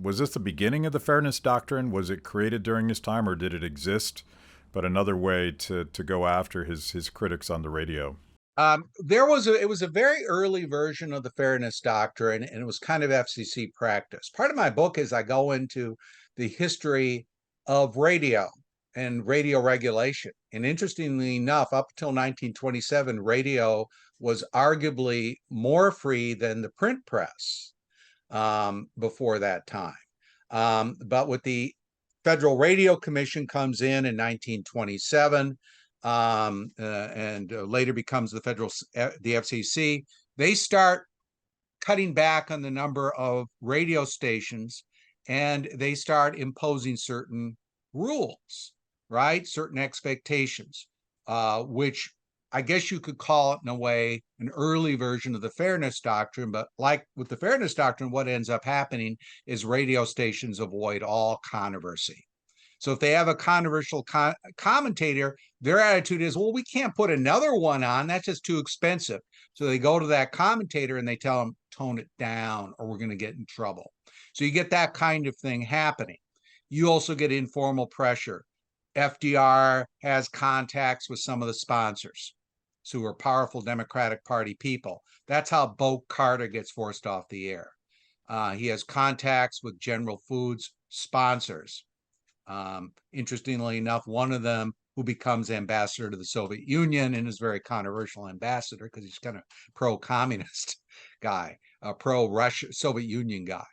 Was this the beginning of the Fairness Doctrine? Was it created during his time, or did it exist, but another way to go after his critics on the radio? It was a very early version of the Fairness Doctrine, and it was kind of FCC practice. Part of my book is I go into the history of radio and radio regulation. And interestingly enough, up until 1927, radio was arguably more free than the print press before that time. But with the Federal Radio Commission comes in 1927, and later becomes the FCC. They start cutting back on the number of radio stations, and they start imposing certain rules, right? Certain expectations, which I guess you could call it in a way an early version of the Fairness Doctrine. But like with the Fairness Doctrine, what ends up happening is radio stations avoid all controversy. So if they have a controversial commentator, their attitude is, well, we can't put another one on. That's just too expensive. So they go to that commentator and they tell him, tone it down or we're going to get in trouble. So you get that kind of thing happening. You also get informal pressure. FDR has contacts with some of the sponsors who are powerful Democratic Party people. That's how Bo Carter gets forced off the air. He has contacts with General Foods sponsors. Interestingly enough, one of them who becomes ambassador to the Soviet Union and is very controversial ambassador because he's kind of pro-communist guy, a pro-Russia Soviet Union guy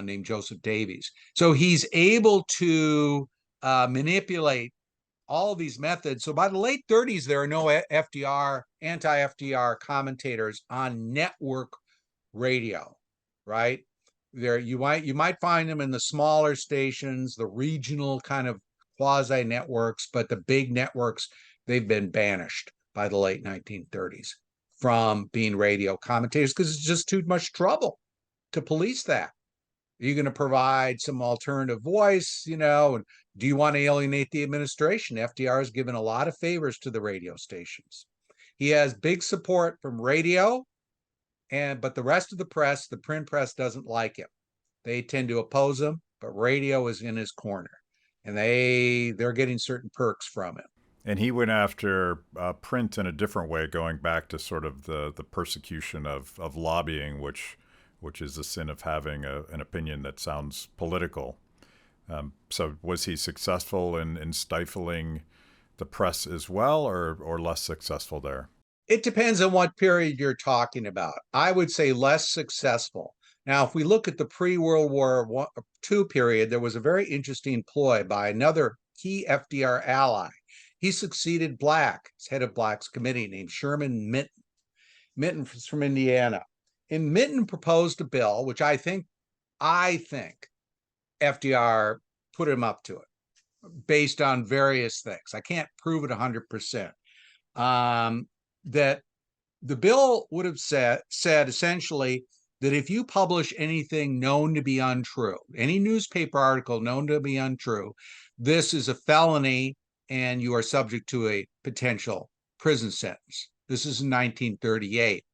named Joseph Davies. So he's able to manipulate all of these methods. So by the late 30s, there are no anti-FDR commentators on network radio, right? There you might find them in the smaller stations, the regional kind of quasi networks, but the big networks, they've been banished by the late 1930s from being radio commentators because it's just too much trouble to police that. Are you going to provide some alternative voice, and do you want to alienate the administration? FDR has given a lot of favors to the radio stations. He has big support from radio, but the rest of the press, the print press, doesn't like him. They tend to oppose him, but radio is in his corner, and they're getting certain perks from him. And he went after print in a different way, going back to sort of the persecution of lobbying, which is the sin of having an opinion that sounds political. So was he successful in stifling the press as well, or less successful there? It depends on what period you're talking about. I would say less successful. Now, if we look at the pre-World War II period, there was a very interesting ploy by another key FDR ally. He succeeded Black, as head of Black's committee, named Sherman Minton. Minton was from Indiana. And Minton proposed a bill, which I think FDR put him up to it, based on various things. I can't prove it 100%. That the bill would have said essentially that if you publish anything known to be untrue, any newspaper article known to be untrue, this is a felony and you are subject to a potential prison sentence. This is in 1938.